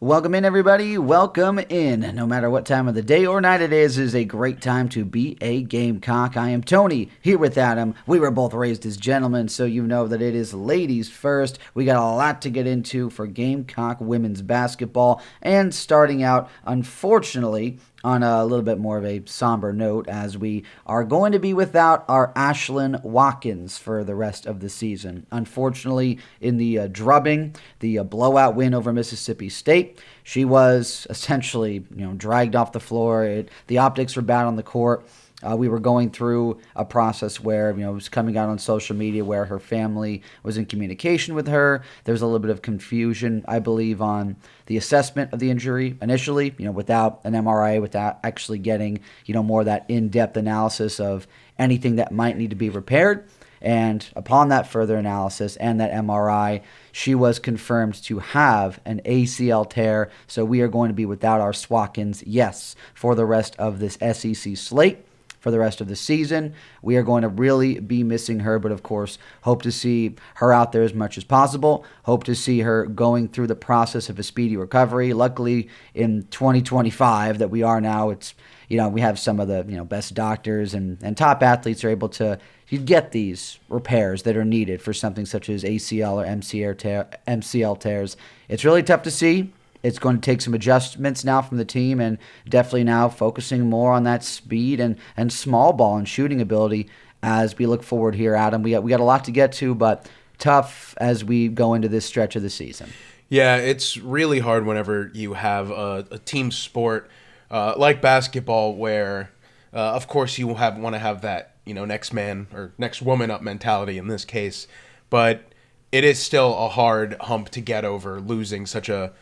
Welcome in, everybody. Welcome in. No matter what time of the day or night it is a great time to be a Gamecock. I am Tony, here with Adam. We were both raised as gentlemen, so you know that it is ladies first. We got a lot to get into for Gamecock women's basketball, and starting out, unfortunately, on a little bit more of a somber note, as we are going to be without our Ashlyn Watkins for the rest of the season. Unfortunately, in the drubbing, the blowout win over Mississippi State, she was essentially, dragged off the floor. The optics were bad on the court. We were going through a process where, it was coming out on social media where her family was in communication with her. There was a little bit of confusion, I believe, on the assessment of the injury initially, without an MRI, without actually getting, more of that in-depth analysis of anything that might need to be repaired. And upon that further analysis and that MRI, she was confirmed to have an ACL tear. So we are going to be without our Swatkins, yes, for the rest of this SEC slate. For the rest of the season, we are going to really be missing her, but of course, hope to see her out there as much as possible. Hope to see her going through the process of a speedy recovery. Luckily, in 2025 that we are now, it's we have some of the best doctors and top athletes are able to get these repairs that are needed for something such as ACL or MCL tears. It's really tough to see. It's going to take some adjustments now from the team, and definitely now focusing more on that speed and small ball and shooting ability as we look forward here, Adam. We got a lot to get to, but tough as we go into this stretch of the season. Yeah, it's really hard whenever you have a team sport like basketball where, of course, you want to have that next man or next woman up mentality in this case, but it is still a hard hump to get over, losing such a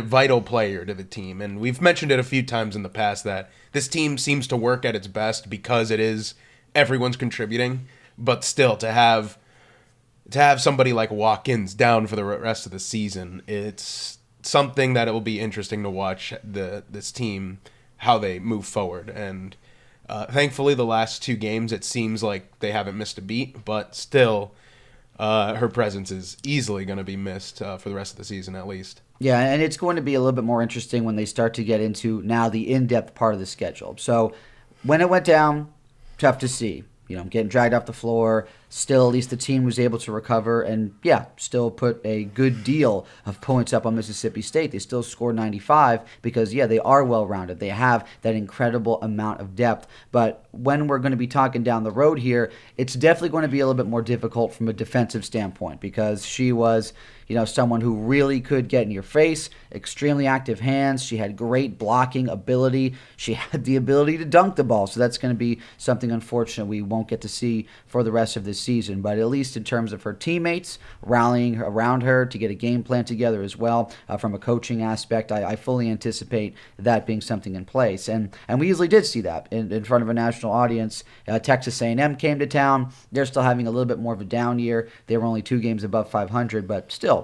vital player to the team. And we've mentioned it a few times in the past that this team seems to work at its best because it is everyone's contributing, but still to have somebody like Watkins down for the rest of the season, it's something that it will be interesting to watch this team, how they move forward. And thankfully the last two games it seems like they haven't missed a beat, but still her presence is easily going to be missed for the rest of the season at least. Yeah, and it's going to be a little bit more interesting when they start to get into now the in-depth part of the schedule. So when it went down, tough to see. Getting dragged off the floor. Still, at least the team was able to recover and, still put a good deal of points up on Mississippi State. They still scored 95 because, they are well-rounded. They have that incredible amount of depth. But when we're going to be talking down the road here, it's definitely going to be a little bit more difficult from a defensive standpoint because she was, someone who really could get in your face, extremely active hands. She had great blocking ability. She had the ability to dunk the ball. So that's going to be something unfortunate we won't get to see for the rest of this season. But at least in terms of her teammates rallying around her to get a game plan together as well, from a coaching aspect, I fully anticipate that being something in place. And we easily did see that in front of a national audience. Texas A&M came to town. They're still having a little bit more of a down year. They were only 2 games above 500, but still,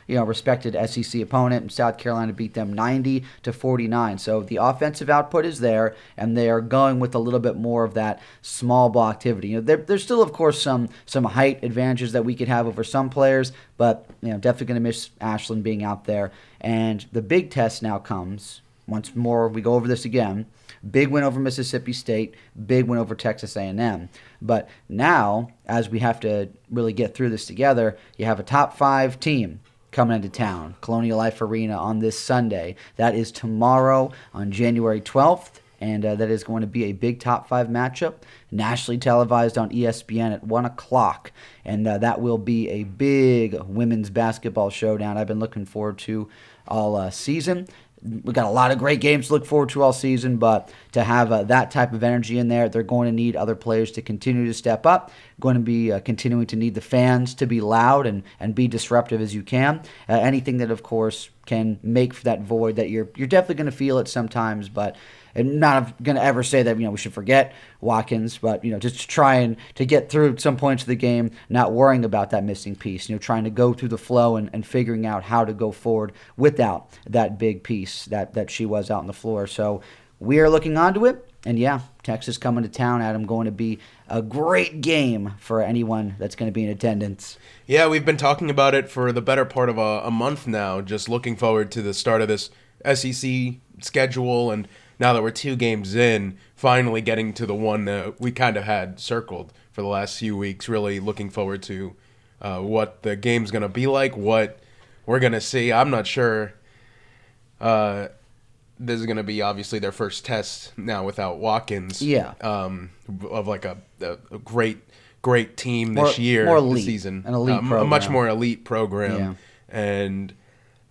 respected SEC opponent, and South Carolina beat them 90-49. So the offensive output is there, and they are going with a little bit more of that small ball activity. There's still, of course, some height advantages that we could have over some players, but definitely going to miss Ashlyn being out there. And the big test now comes once more. We go over this again. Big win over Mississippi State, big win over Texas A&M. But now, as we have to really get through this together, you have a top 5 team coming into town, Colonial Life Arena, on this Sunday. That is tomorrow on January 12th, and that is going to be a big top 5 matchup, nationally televised on ESPN at 1 o'clock, and that will be a big women's basketball showdown I've been looking forward to all season. We've got a lot of great games to look forward to all season, but to have that type of energy in there, they're going to need other players to continue to step up, going to be continuing to need the fans to be loud and be disruptive as you can. Anything that, of course, can make for that void that you're definitely going to feel it sometimes, but I'm not going to ever say that we should forget Watkins, but just trying to get through some points of the game, not worrying about that missing piece, trying to go through the flow and figuring out how to go forward without that big piece that she was out on the floor. So we are looking onto it. And yeah, Texas coming to town, Adam, going to be a great game for anyone that's going to be in attendance. Yeah, we've been talking about it for the better part of a month now, just looking forward to the start of this SEC schedule, and now that we're 2 games in, finally getting to the one that we kind of had circled for the last few weeks, really looking forward to what the game's going to be like, what we're going to see. I'm not sure. This is going to be obviously their first test now without Watkins. Yeah. Of like a great team this year, more elite, this season. An elite program. A much more elite program. Yeah. And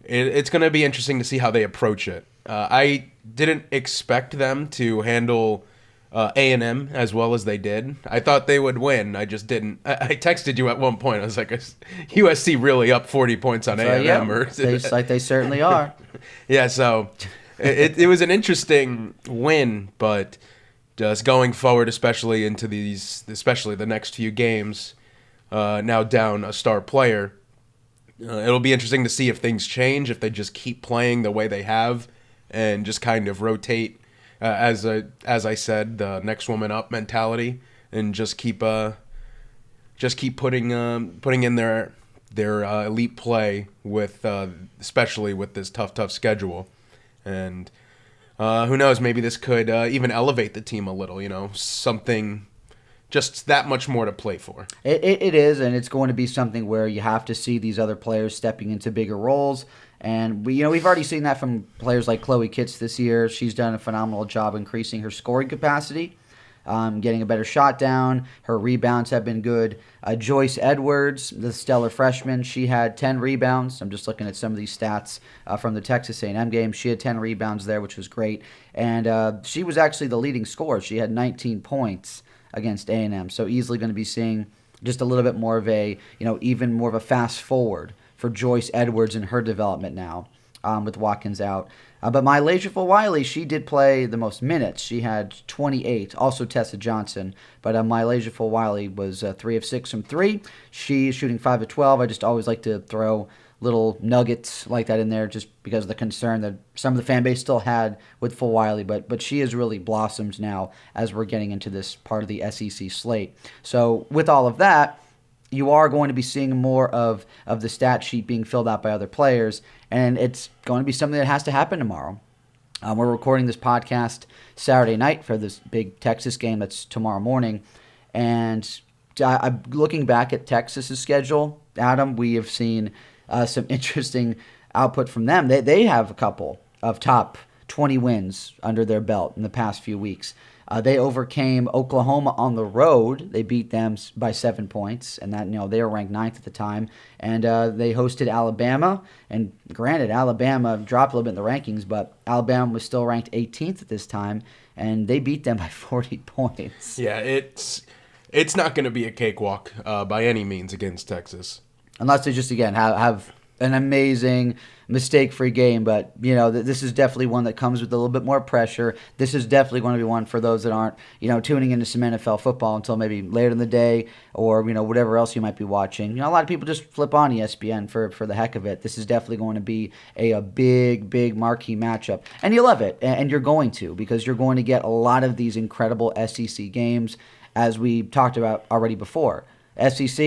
it's going to be interesting to see how they approach it. I didn't expect them to handle A&M as well as they did. I thought they would win. I just didn't. I texted you at one point. I was like, "Is USC really up 40 points on A&M?" Yeah, like they certainly are. Yeah, so it was an interesting win, but just going forward, especially the next few games, now down a star player, it'll be interesting to see if things change, if they just keep playing the way they have, and just kind of rotate, as I said, the next woman up mentality, and just keep putting in their elite play with especially with this tough schedule. And who knows, maybe this could even elevate the team a little, something just that much more to play for. It is, and it's going to be something where you have to see these other players stepping into bigger roles. And we've already seen that from players like Chloe Kitts this year. She's done a phenomenal job increasing her scoring capacity, getting a better shot down. Her rebounds have been good. Joyce Edwards, the stellar freshman, she had 10 rebounds. I'm just looking at some of these stats from the Texas A&M game. She had 10 rebounds there, which was great. And she was actually the leading scorer. She had 19 points against A&M. So easily going to be seeing just a little bit more of even more of a fast forward for Joyce Edwards and her development now with Watkins out. But Mylasia Wiley, she did play the most minutes. She had 28. Also Tessa Johnson. But Mylasia Wiley was 3 of 6 from 3. She's shooting 5 of 12. I just always like to throw little nuggets like that in there just because of the concern that some of the fan base still had with Wiley. But she has really blossomed now as we're getting into this part of the SEC slate. So with all of that, you are going to be seeing more of the stat sheet being filled out by other players, and it's going to be something that has to happen tomorrow. We're recording this podcast Saturday night for this big Texas game that's tomorrow morning, and I'm looking back at Texas's schedule. Adam, we have seen some interesting output from them. They have a couple of top 20 wins under their belt in the past few weeks. They overcame Oklahoma on the road. They beat them by 7 points, and that they were ranked 9th at the time. And they hosted Alabama. And granted, Alabama dropped a little bit in the rankings, but Alabama was still ranked 18th at this time, and they beat them by 40 points. Yeah, it's not going to be a cakewalk by any means against Texas, unless they just again have an amazing mistake-free game, but this is definitely one that comes with a little bit more pressure. This is definitely going to be one for those that aren't tuning into some NFL football until maybe later in the day, or whatever else you might be watching. A lot of people just flip on ESPN for the heck of it. This is definitely going to be a big marquee matchup, and you love it, and you're going to, because you're going to get a lot of these incredible SEC games, as we talked about already before. SEC,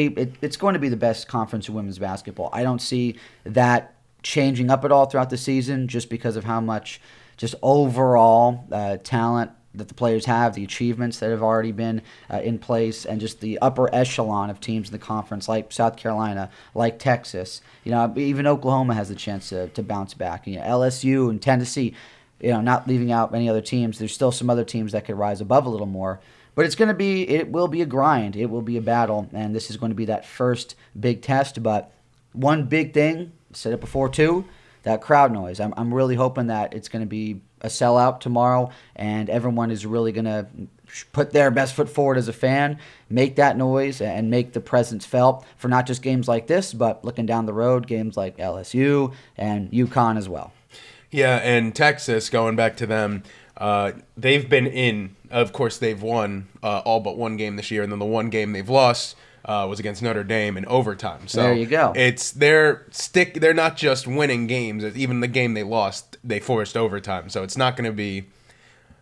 it's going to be the best conference in women's basketball. I don't see that changing up at all throughout the season, just because of how much just overall talent that the players have, the achievements that have already been in place, and just the upper echelon of teams in the conference, like South Carolina, like Texas. Even Oklahoma has a chance to bounce back. LSU and Tennessee, not leaving out many other teams. There's still some other teams that could rise above a little more. But it will be a grind. It will be a battle, and this is going to be that first big test. But one big thing, said it before too, that crowd noise. I'm really hoping that it's going to be a sellout tomorrow, and everyone is really going to put their best foot forward as a fan, make that noise, and make the presence felt for not just games like this, but looking down the road, games like LSU and UConn as well. Yeah, and Texas, going back to them, they've been in. Of course, they've won all but one game this year, and then the one game they've lost was against Notre Dame in overtime. So there you go. They're not just winning games. Even the game they lost, they forced overtime. So it's not going to be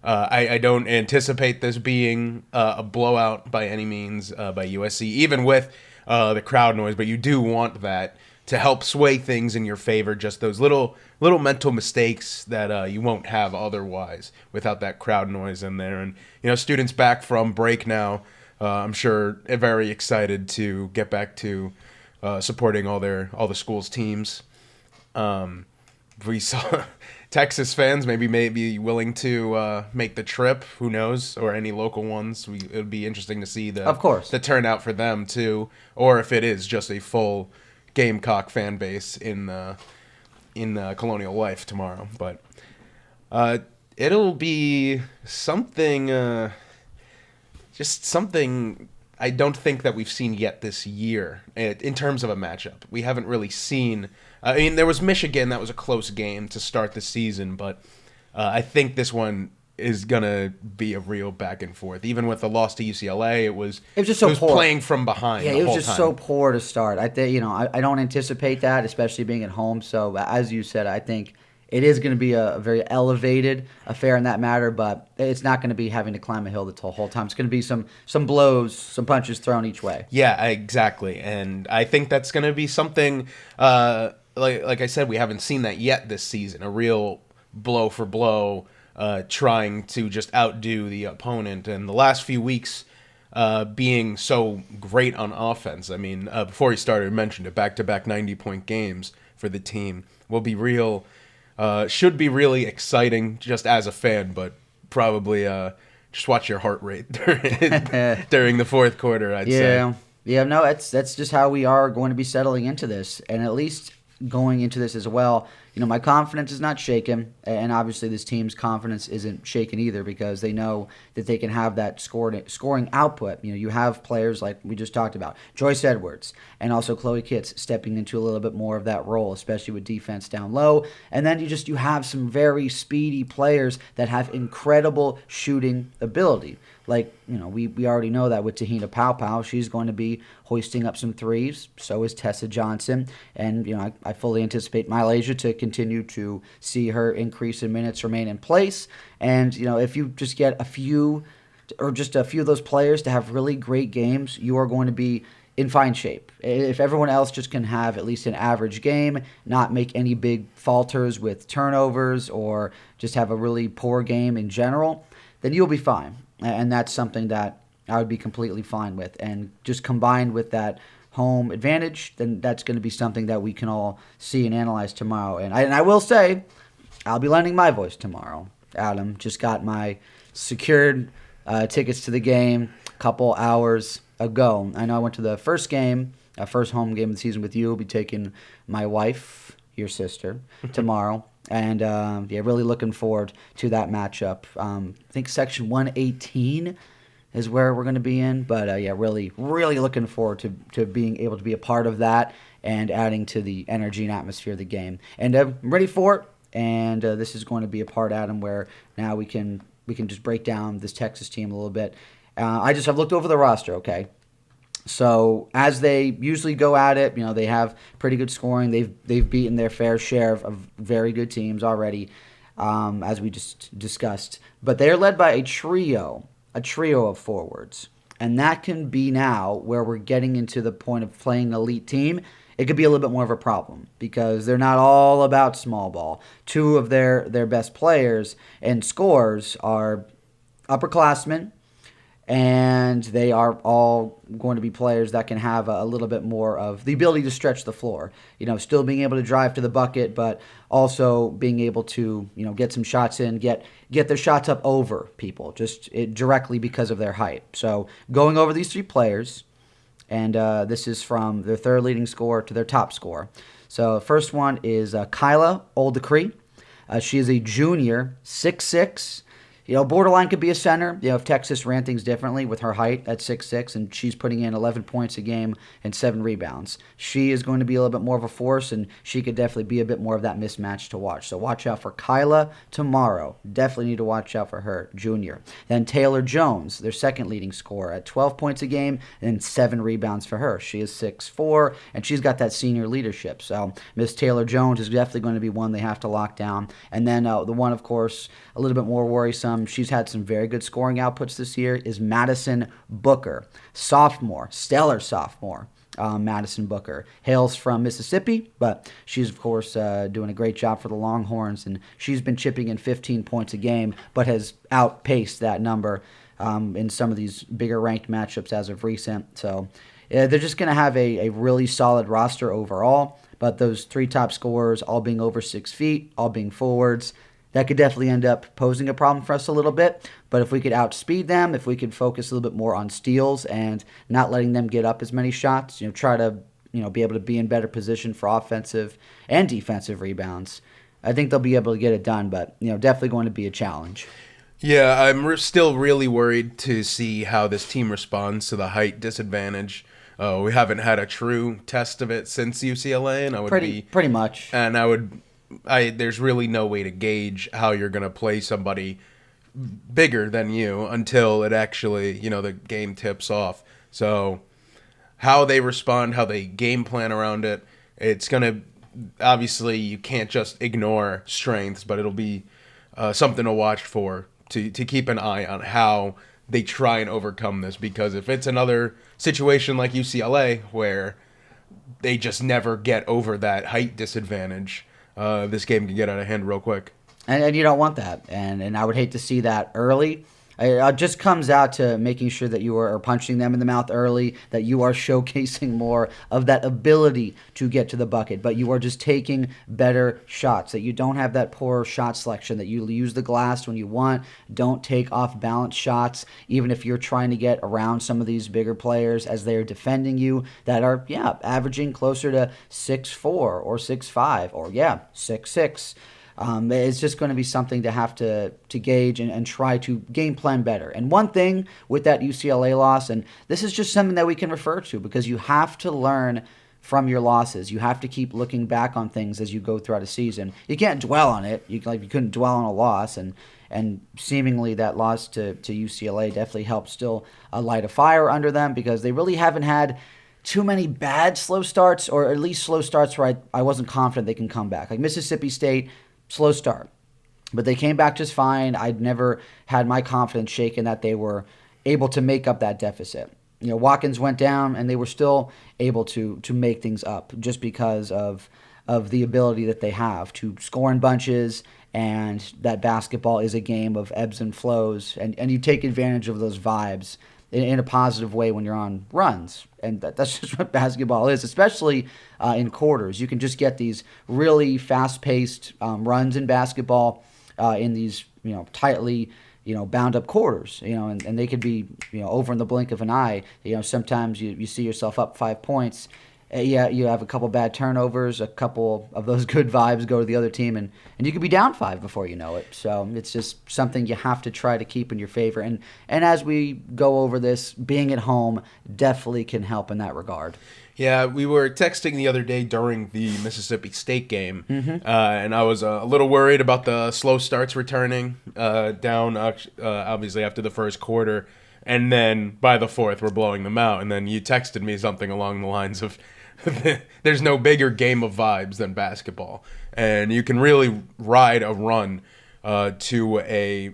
I don't anticipate this being a blowout by any means by USC, even with the crowd noise. But you do want that to help sway things in your favor. Just those little mental mistakes that you won't have otherwise without that crowd noise in there. And students back from break now, I'm sure very excited to get back to supporting all the schools' teams. We saw Texas fans maybe be willing to make the trip. Who knows? Or any local ones. It would be interesting to see Of course, the turnout for them too, or if it is just a full Gamecock fan base in Colonial Life tomorrow. But it'll be something, just something I don't think that we've seen yet this year in terms of a matchup. We haven't really seen. I mean, there was Michigan. That was a close game to start the season, but I think this one is gonna be a real back and forth. Even with the loss to UCLA, it was just so poor. Playing from behind. Yeah, the it was whole just time. so poor to start. I think I don't anticipate that, especially being at home. So as you said, I think it is going to be a very elevated affair in that matter, but it's not going to be having to climb a hill the whole time. It's going to be some blows, some punches thrown each way. Yeah, exactly. And I think that's going to be something, like I said, we haven't seen that yet this season. A real blow for blow, trying to just outdo the opponent. And the last few weeks being so great on offense. I mean, before he started, I mentioned it, back-to-back 90-point games for the team will be real. Should be really exciting just as a fan, but probably just watch your heart rate during the fourth quarter, I'd say. Yeah, no, that's just how we are going to be settling into this. And at least going into this as well, my confidence is not shaken, and obviously this team's confidence isn't shaken either because they know that they can have that scoring output. You have players like we just talked about, Joyce Edwards, and also Chloe Kitts stepping into a little bit more of that role, especially with defense down low. And then you have some very speedy players that have incredible shooting ability. Like, we already know that with Tahina Pau, she's going to be hoisting up some threes. So is Tessa Johnson. And, I fully anticipate Malaysia to continue to see her increase in minutes remain in place. And, if you just get a few of those players to have really great games, you are going to be in fine shape. If everyone else just can have at least an average game, not make any big falters with turnovers or just have a really poor game in general, then you'll be fine. And that's something that I would be completely fine with. And just combined with that home advantage, then that's going to be something that we can all see and analyze tomorrow. And I will say, I'll be lending my voice tomorrow. Adam just got my secured tickets to the game a couple hours ago. I know I went to the first game, first home game of the season with you. I'll be taking my wife, your sister, tomorrow. And, really looking forward to that matchup. I think Section 118 is where we're going to be in. But, really, really looking forward to being able to be a part of that and adding to the energy and atmosphere of the game. And I'm ready for it. And this is going to be a part, Adam, where now we can just break down this Texas team a little bit. I've looked over the roster, okay? So as they usually go at it, they have pretty good scoring. They've beaten their fair share of very good teams already, as we just discussed. But they're led by a trio of forwards. And that can be now where we're getting into the point of playing an elite team. It could be a little bit more of a problem because they're not all about small ball. Two of their best players and scorers are upperclassmen, and they are all going to be players that can have a little bit more of the ability to stretch the floor. Still being able to drive to the bucket, but also being able to, get some shots in, get their shots up over people, directly because of their height. So going over these three players, and this is from their third leading scorer to their top scorer. So first one is Kyla Oldecree. She is a junior, 6'6". Borderline could be a center. If Texas ran things differently with her height at 6'6", and she's putting in 11 points a game and 7 rebounds. She is going to be a little bit more of a force, and she could definitely be a bit more of that mismatch to watch. So watch out for Kyla tomorrow. Definitely need to watch out for her, junior. Then Taylor Jones, their second leading scorer, at 12 points a game and 7 rebounds for her. She is 6'4", and she's got that senior leadership. So Miss Taylor Jones is definitely going to be one they have to lock down. And then the one, of course, a little bit more worrisome, she's had some very good scoring outputs this year, is Madison Booker, sophomore, stellar sophomore. Madison Booker hails from Mississippi, but she's, of course, doing a great job for the Longhorns, and she's been chipping in 15 points a game, but has outpaced that number in some of these bigger ranked matchups as of recent. So they're just going to have a really solid roster overall, but those 3 top scorers all being over 6 feet, all being forwards, that could definitely end up posing a problem for us a little bit. But if we could outspeed them, if we could focus a little bit more on steals and not letting them get up as many shots, try to be able to be in better position for offensive and defensive rebounds, I think they'll be able to get it done. But definitely going to be a challenge. Yeah, I'm still really worried to see how this team responds to the height disadvantage. We haven't had a true test of it since UCLA, and I would pretty much. And there's really no way to gauge how you're going to play somebody bigger than you until it actually, the game tips off. So how they respond, how they game plan around it, it's going to, obviously you can't just ignore strengths, but it'll be something to watch for, to keep an eye on how they try and overcome this. Because if it's another situation like UCLA where they just never get over that height disadvantage, this game can get out of hand real quick. And you don't want that. And I would hate to see that early. It just comes out to making sure that you are punching them in the mouth early, that you are showcasing more of that ability to get to the bucket, but you are just taking better shots, that you don't have that poor shot selection, that you use the glass when you want, don't take off-balance shots, even if you're trying to get around some of these bigger players as they're defending you that are, averaging closer to 6'4", or 6'5", or 6'6". It's just going to be something to have to gauge and try to game plan better. And one thing with that UCLA loss, and this is just something that we can refer to because you have to learn from your losses. You have to keep looking back on things as you go throughout a season. You can't dwell on it. You couldn't dwell on a loss, and seemingly that loss to UCLA definitely helped still light a fire under them because they really haven't had too many bad slow starts, or at least slow starts where I wasn't confident they can come back. Like Mississippi State, slow start, but they came back just fine. I'd never had my confidence shaken that they were able to make up that deficit. Watkins went down, and they were still able to make things up just because of the ability that they have to score in bunches, and that basketball is a game of ebbs and flows, and you take advantage of those vibes in a positive way when you're on runs. And that's just what basketball is, especially in quarters. You can just get these really fast-paced runs in basketball in these tightly bound up quarters. And they could be over in the blink of an eye. Sometimes you see yourself up 5 points. You have a couple bad turnovers, a couple of those good vibes go to the other team, and you could be down 5 before you know it. So it's just something you have to try to keep in your favor. And as we go over this, being at home definitely can help in that regard. Yeah, we were texting the other day during the Mississippi State game, and I was a little worried about the slow starts returning down, obviously, after the first quarter. And then by the fourth, we're blowing them out. And then you texted me something along the lines of, there's no bigger game of vibes than basketball. And you can really ride a run to a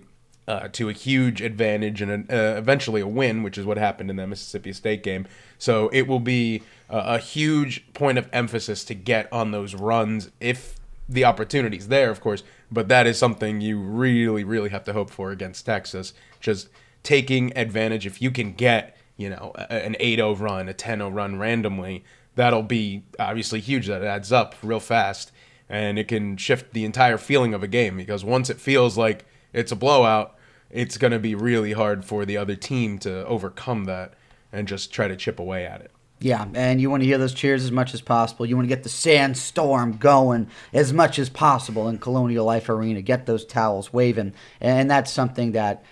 huge advantage and eventually a win, which is what happened in the Mississippi State game. So it will be a huge point of emphasis to get on those runs if the opportunity's there, of course. But that is something you really, really have to hope for against Texas. Just taking advantage. If you can get, an 8-0 run, a 10-0 run randomly, that'll be obviously huge. That adds up real fast, and it can shift the entire feeling of a game, because once it feels like it's a blowout, it's going to be really hard for the other team to overcome that and just try to chip away at it. Yeah, and you want to hear those cheers as much as possible. You want to get the sandstorm going as much as possible in Colonial Life Arena. Get those towels waving, and that's something that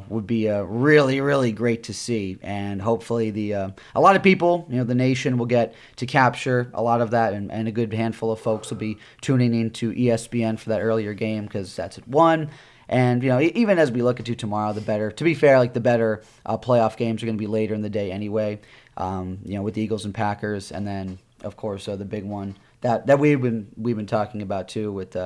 would be really, really great to see. And hopefully a lot of people, the nation will get to capture a lot of that, and a good handful of folks will be tuning into ESPN for that earlier game because that's at 1. And, even as we look into tomorrow, the better, to be fair, the better playoff games are going to be later in the day anyway, with the Eagles and Packers. And then, of course, the big one that we've been talking about too with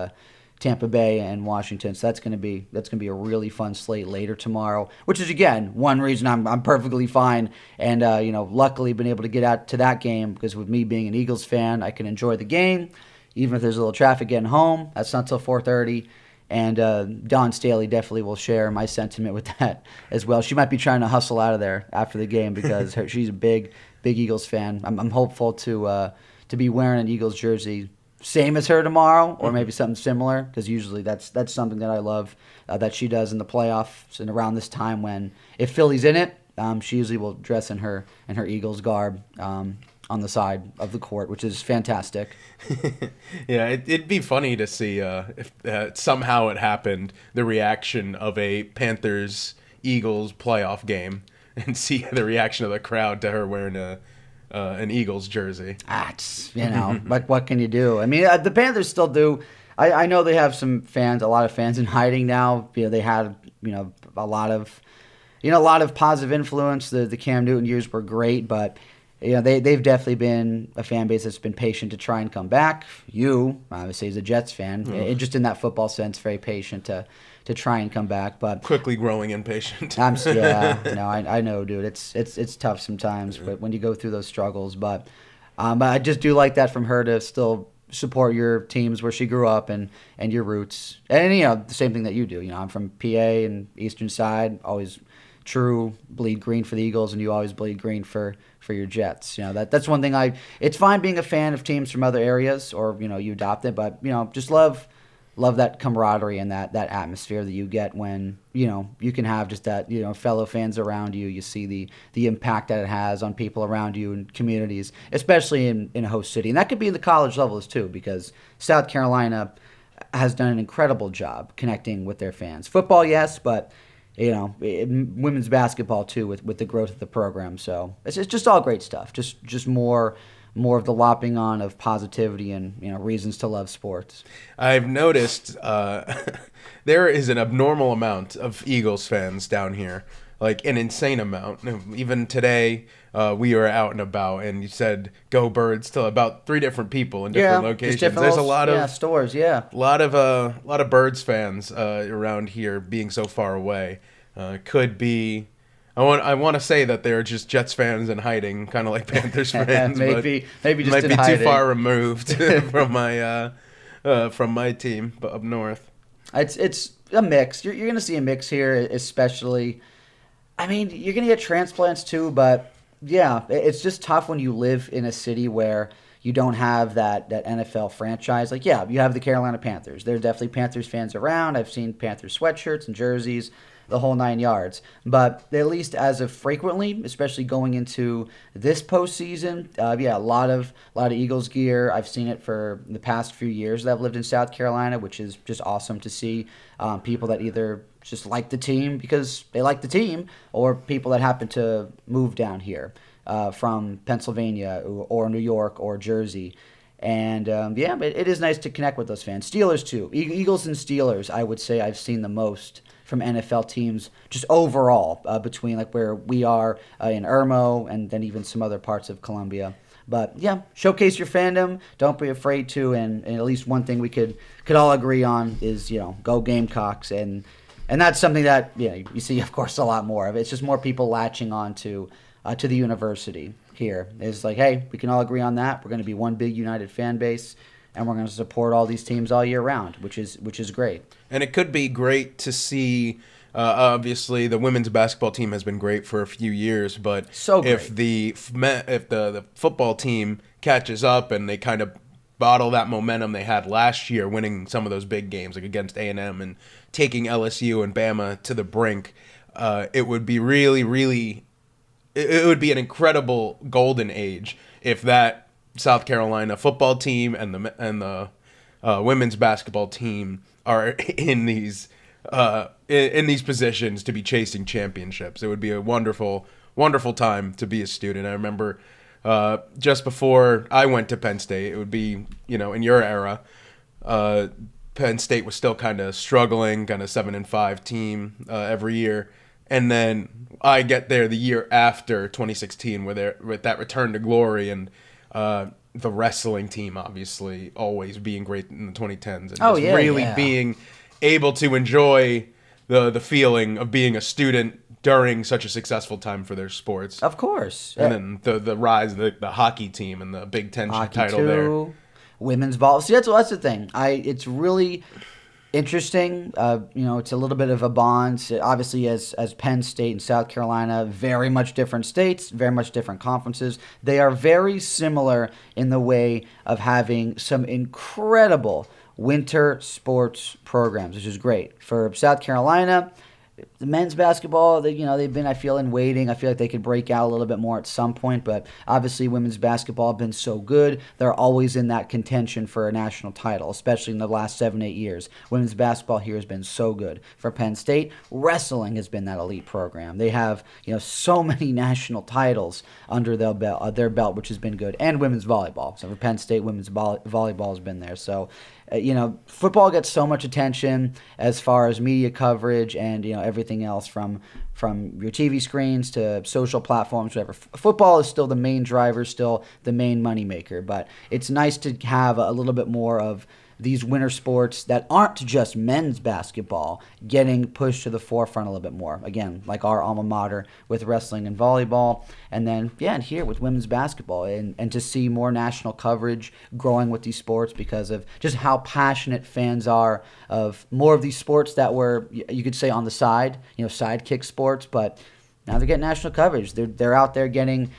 Tampa Bay and Washington. So that's gonna be a really fun slate later tomorrow. Which is again one reason I'm perfectly fine, and luckily been able to get out to that game because with me being an Eagles fan, I can enjoy the game, even if there's a little traffic getting home. That's not till 4:30. And Dawn Staley definitely will share my sentiment with that as well. She might be trying to hustle out of there after the game because she's a big Eagles fan. I'm hopeful to be wearing an Eagles jersey, same as her tomorrow, or maybe something similar, because usually that's something that I love that she does in the playoffs and around this time when if Philly's in it, she usually will dress in her Eagles garb. On the side of the court, which is fantastic. Yeah, it'd be funny to see if somehow it happened, the reaction of a Panthers-Eagles playoff game, and see the reaction of the crowd to her wearing an Eagles jersey. But what can you do? I mean, the Panthers still do. I know they have a lot of fans in hiding now. They had a lot of positive influence. The Cam Newton years were great, but they've definitely been a fan base that's been patient to try and come back. You, obviously, as a Jets fan, just in that football sense, very patient to try and come back, but quickly growing impatient. I know, dude. It's tough sometimes, but when you go through those struggles, but I just do like that from her to still support your teams where she grew up and your roots, and the same thing that you do. I'm from PA and Eastern Side, always true bleed green for the Eagles, and you always bleed green for your Jets. That's one thing it's fine being a fan of teams from other areas, or you adopt it, but just love that camaraderie and that atmosphere that you get when you can have just that fellow fans around you. You see the impact that it has on people around you and communities, especially in a host city, and that could be in the college levels too, because South Carolina has done an incredible job connecting with their fans. Football, yes, but women's basketball too, with the growth of the program. So it's just all great stuff. Just more of the lopping on of positivity and reasons to love sports. I've noticed there is an abnormal amount of Eagles fans down here, like an insane amount. Even today, we were out and about, and you said "Go Birds" to about 3 different people in different locations. There's a lot of stores, a lot of Birds fans around here being so far away. Could be. I want to say that they're just Jets fans in hiding, kind of like Panthers fans. maybe just might be hiding. Too far removed from my team, but up north. It's a mix. You're going to see a mix here, especially. I mean, you're going to get transplants too, but yeah, it's just tough when you live in a city where you don't have that NFL franchise. Like, yeah, you have the Carolina Panthers. There are definitely Panthers fans around. I've seen Panthers sweatshirts and jerseys, the whole 9 yards. But at least as of frequently, especially going into this postseason, a lot of Eagles gear. I've seen it for the past few years that I've lived in South Carolina, which is just awesome to see. People that either just like the team because they like the team, or people that happen to move down here from Pennsylvania or New York or Jersey. And it is nice to connect with those fans. Steelers too. Eagles and Steelers, I would say I've seen the most from NFL teams just overall, between like where we are in Irmo and then even some other parts of Columbia. But yeah, showcase your fandom. Don't be afraid to. And at least one thing we could all agree on is go Gamecocks. And that's something that you see, of course, a lot more of. It's just more people latching on to the university here. It's like, hey, we can all agree on that. We're going to be one big united fan base, and we're going to support all these teams all year round, which is great. And it could be great to see. Obviously, the women's basketball team has been great for a few years, but if the football team catches up and they kind of bottle that momentum they had last year, winning some of those big games like against A&M and taking LSU and Bama to the brink, it would be really. It would be an incredible golden age if that South Carolina football team and the women's basketball team are in these positions to be chasing championships. It would be a wonderful time to be a student. I remember just before I went to Penn State, it would be in your era, Penn State was still kind of struggling, kind of 7-5 team every year. And then I get there the year after 2016 with that return to glory, and the wrestling team obviously always being great in the 2010s and really yeah. being able to enjoy the feeling of being a student during such a successful time for their sports. Of course. And then the rise of the hockey team and the Big Ten Hockey title too, there. women's volleyball. See, that's the thing. It's really interesting. It's a little bit of a bond. Obviously, as Penn State and South Carolina, very much different states, very much different conferences. They are very similar in the way of having some incredible winter sports programs, which is great. For South Carolina, the men's basketball, they've been, I feel, in waiting. I feel like they could break out a little bit more at some point, but obviously women's basketball have been so good. They're always in that contention for a national title, especially in the last 7-8 years. Women's basketball here has been so good. For Penn State, wrestling has been that elite program. They have, so many national titles under their belt, which has been good, and women's volleyball. So for Penn State, women's volleyball has been there. So football gets so much attention as far as media coverage and everything else from your TV screens to social platforms, whatever. Football is still the main driver, still the main moneymaker, but it's nice to have a little bit more of these winter sports that aren't just men's basketball getting pushed to the forefront a little bit more. Again, like our alma mater with wrestling and volleyball. And then, and here with women's basketball. And to see more national coverage growing with these sports because of just how passionate fans are of more of these sports that were, you could say, on the side, sidekick sports. But now they're getting national coverage. They're out there getting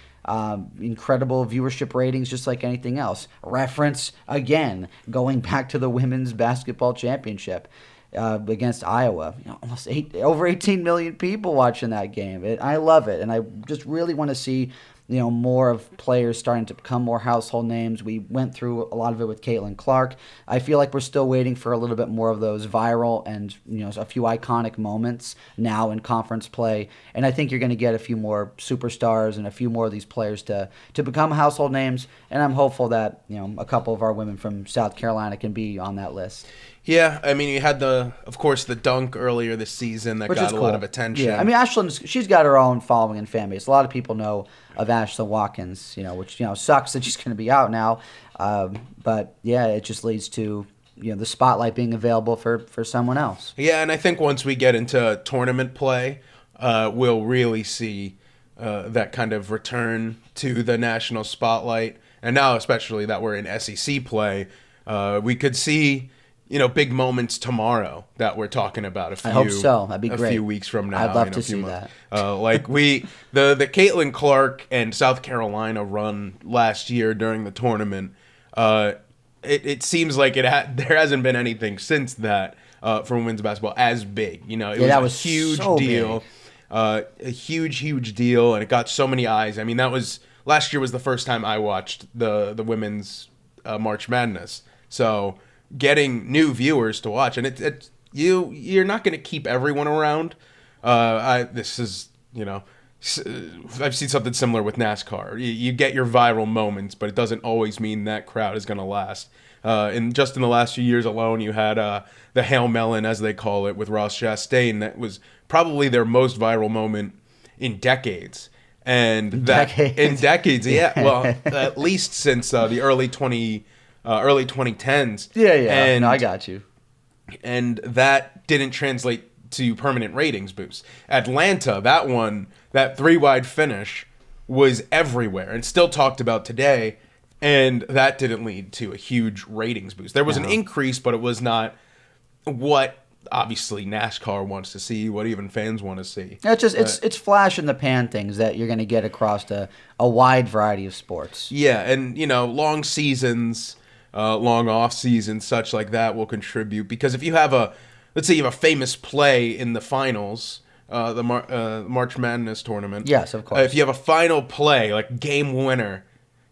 incredible viewership ratings just like anything else. Reference, again, going back to the women's basketball championship against Iowa. Almost over 18 million people watching that game. I love it, and I just really want to see more of players starting to become more household names. We went through a lot of it with Caitlin Clark. I feel like we're still waiting for a little bit more of those viral and a few iconic moments now in conference play. And I think you're going to get a few more superstars and a few more of these players to become household names. And I'm hopeful that a couple of our women from South Carolina can be on that list. Yeah, I mean, you had of course, the dunk earlier this season that got a lot of attention. Yeah, I mean, Ashlyn, she's got her own following and fan base. A lot of people know of Ashlyn Watkins, which sucks that she's going to be out now. But yeah, it just leads to the spotlight being available for someone else. Yeah, and I think once we get into tournament play, we'll really see that kind of return to the national spotlight. And now, especially that we're in SEC play, we could see big moments tomorrow that we're talking about. I hope so. That'd be great. A few weeks from now. I'd love to see that. Like the Caitlin Clark and South Carolina run last year during the tournament. It seems like there hasn't been anything since that for women's basketball as big. It was a huge deal, a huge deal, and it got so many eyes. I mean, last year was the first time I watched the women's March Madness. So getting new viewers to watch, and you're not going to keep everyone around. This is I've seen something similar with NASCAR. You get your viral moments, but it doesn't always mean that crowd is going to last. And just in the last few years alone, you had the Hail Melon, as they call it, with Ross Chastain. That was probably their most viral moment in decades. And in decades, yeah. Well, at least since the early 2010s. Yeah. And I got you. And that didn't translate to permanent ratings boost. Atlanta, that 3-wide finish was everywhere and still talked about today, and that didn't lead to a huge ratings boost. There was an increase, but it was not what obviously NASCAR wants to see, what even fans want to see. It's flash in the pan things that you're going to get across a wide variety of sports. Yeah, and long seasons, long off seasons, such like that will contribute, because if you have let's say you have a famous play in the finals, the March Madness tournament. Yes, of course. If you have a final play, like game winner,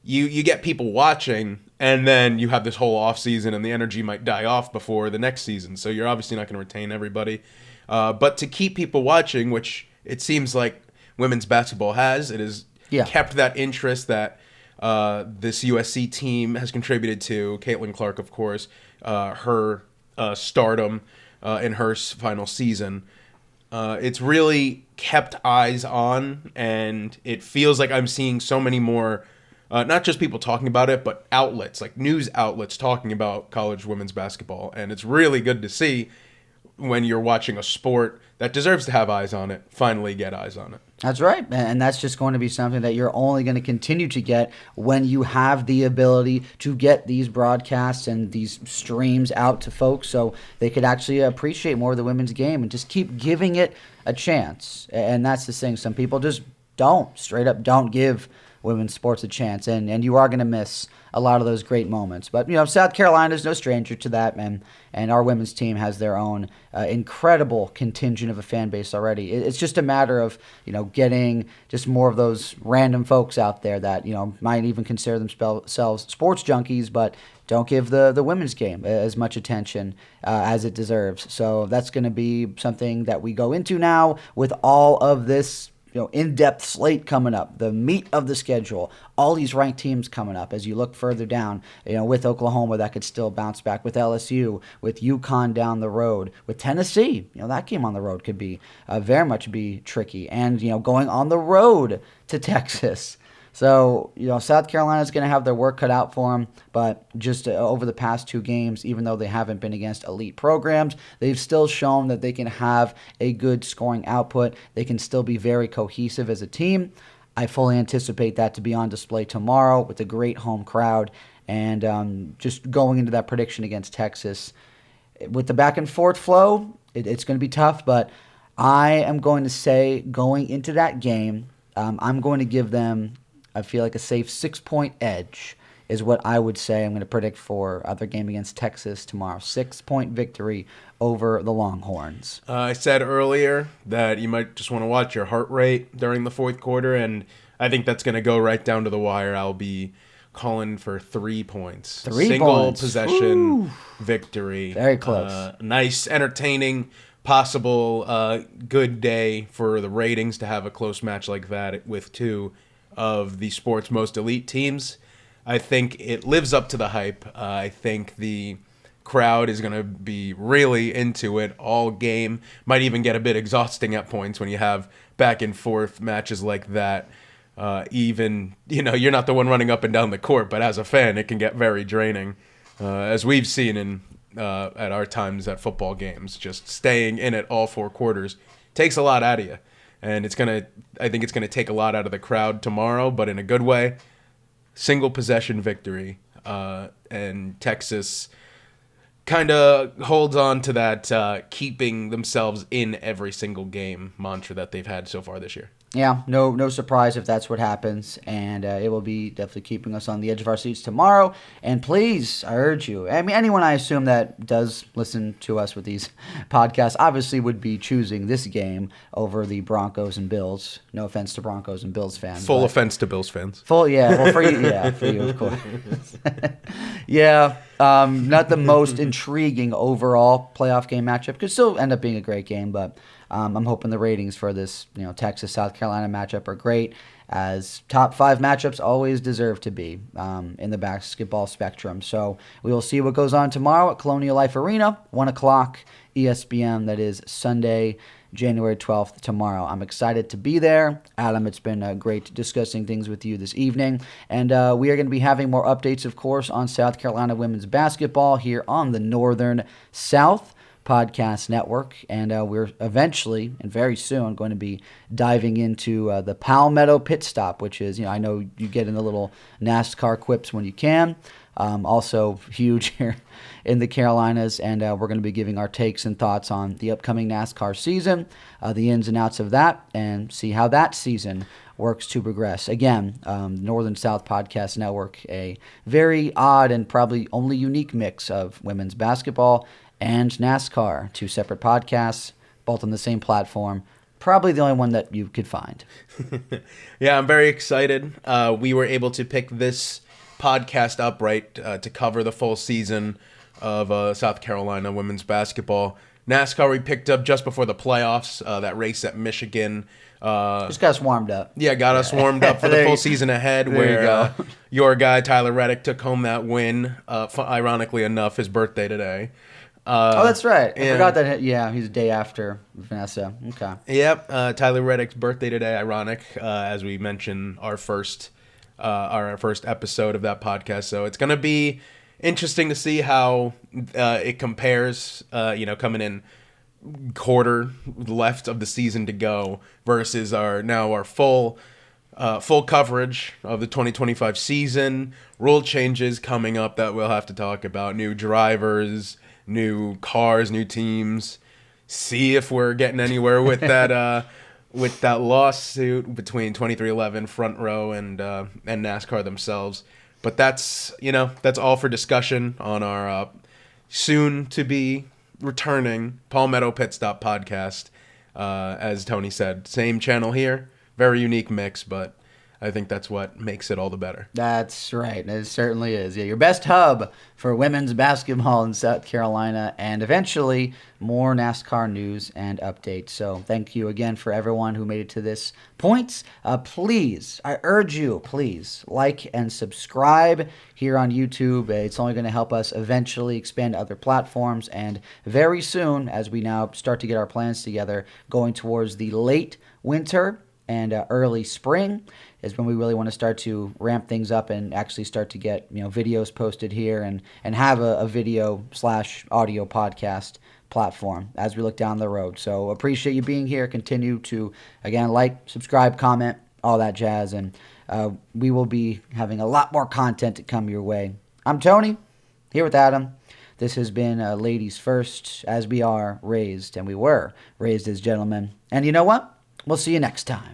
you get people watching, and then you have this whole off season, and the energy might die off before the next season. So you're obviously not going to retain everybody. But to keep people watching, which it seems like women's basketball has, it has kept that interest that this USC team has contributed to. Caitlin Clark, of course, her stardom in her final season. It's really kept eyes on, and it feels like I'm seeing so many more not just people talking about it, but outlets, like news outlets talking about college women's basketball. And it's really good to see when you're watching a sport that deserves to have eyes on it, finally get eyes on it. That's right. And that's just going to be something that you're only going to continue to get when you have the ability to get these broadcasts and these streams out to folks so they could actually appreciate more of the women's game and just keep giving it a chance. And that's the thing. Some people just straight up don't give women's sports a chance. And you are going to miss a lot of those great moments. But, South Carolina is no stranger to that, and our women's team has their own incredible contingent of a fan base already. It's just a matter of, getting just more of those random folks out there that, might even consider themselves sports junkies, but don't give the women's game as much attention as it deserves. So that's going to be something that we go into now with all of this in-depth slate coming up, the meat of the schedule, all these ranked teams coming up as you look further down, with Oklahoma that could still bounce back, with LSU, with UConn down the road, with Tennessee, that game on the road could be very much be tricky, and, going on the road to Texas. So, South Carolina's going to have their work cut out for them, but just over the past 2 games, even though they haven't been against elite programs, they've still shown that they can have a good scoring output. They can still be very cohesive as a team. I fully anticipate that to be on display tomorrow with a great home crowd. And just going into that prediction against Texas, with the back and forth flow, it's going to be tough, but I am going to say going into that game, I'm going to give them, I feel like, a safe 6-point edge is what I would say. I'm going to predict for other game against Texas tomorrow. 6-point victory over the Longhorns. I said earlier that you might just want to watch your heart rate during the fourth quarter, and I think that's going to go right down to the wire. I'll be calling for 3 points. Single possession victory. Very close. Nice, entertaining, possible good day for the ratings to have a close match like that with 2 of the sport's most elite teams. I think it lives up to the hype. I think the crowd is going to be really into it all game. Might even get a bit exhausting at points when you have back and forth matches like that. Even, you're not the one running up and down the court, but as a fan, it can get very draining. As we've seen at our times at football games, just staying in it all 4 quarters takes a lot out of you. And I think it's gonna take a lot out of the crowd tomorrow, but in a good way. Single possession victory, and Texas kind of holds on to that keeping themselves in every single game mantra that they've had so far this year. Yeah, no surprise if that's what happens, and it will be definitely keeping us on the edge of our seats tomorrow. And please, I urge you, anyone I assume that does listen to us with these podcasts obviously would be choosing this game over the Broncos and Bills. No offense to Broncos and Bills fans. Full offense to Bills fans. For you, for you, of course. Yeah, not the most intriguing overall playoff game matchup. Could still end up being a great game, but I'm hoping the ratings for this, Texas-South Carolina matchup are great, as top 5 matchups always deserve to be in the basketball spectrum. So we will see what goes on tomorrow at Colonial Life Arena, 1 o'clock ESPN. That is Sunday, January 12th, tomorrow. I'm excited to be there. Adam, it's been great discussing things with you this evening. And we are going to be having more updates, of course, on South Carolina women's basketball here on the Northern South Podcast Network, and we're eventually and very soon going to be diving into the Palmetto Pit Stop, which is, I know you get in the little NASCAR quips when you can. Also huge here in the Carolinas, and we're going to be giving our takes and thoughts on the upcoming NASCAR season, the ins and outs of that, and see how that season works to progress. Again, Northern South Podcast Network, a very odd and probably only unique mix of women's basketball and NASCAR, 2 separate podcasts, both on the same platform. Probably the only one that you could find. Yeah, I'm very excited. We were able to pick this podcast up, to cover the full season of South Carolina women's basketball. NASCAR we picked up just before the playoffs, that race at Michigan. Just got us warmed up. Yeah, got us warmed up for the full season ahead, where your guy, Tyler Reddick, took home that win. Ironically enough, his birthday today. That's right. I forgot that. Yeah, he's a day after Vanessa. Okay. Yep. Tyler Reddick's birthday today. Ironic, as we mentioned, our first our first episode of that podcast. So it's going to be interesting to see how it compares, coming in quarter left of the season to go versus our full coverage of the 2025 season. Rule changes coming up that we'll have to talk about. New drivers, new cars, new teams. See if we're getting anywhere with that with that lawsuit between 2311 Front Row and NASCAR themselves. But that's all for discussion on our soon to be returning Palmetto Pit Stop podcast. As Tony said, same channel here, very unique mix, but I think that's what makes it all the better. That's right. It certainly is. Yeah, your best hub for women's basketball in South Carolina, and eventually more NASCAR news and updates. So thank you again for everyone who made it to this point. Please, I urge you, please like and subscribe here on YouTube. It's only going to help us eventually expand to other platforms, and very soon, as we now start to get our plans together, going towards the late winter and early spring is when we really want to start to ramp things up and actually start to get videos posted here and have a video / audio podcast platform as we look down the road. So appreciate you being here. Continue to, again, like, subscribe, comment, all that jazz, and we will be having a lot more content to come your way. I'm Tony, here with Adam. This has been Ladies First, as we are raised, and we were raised as gentlemen. And you know what? We'll see you next time.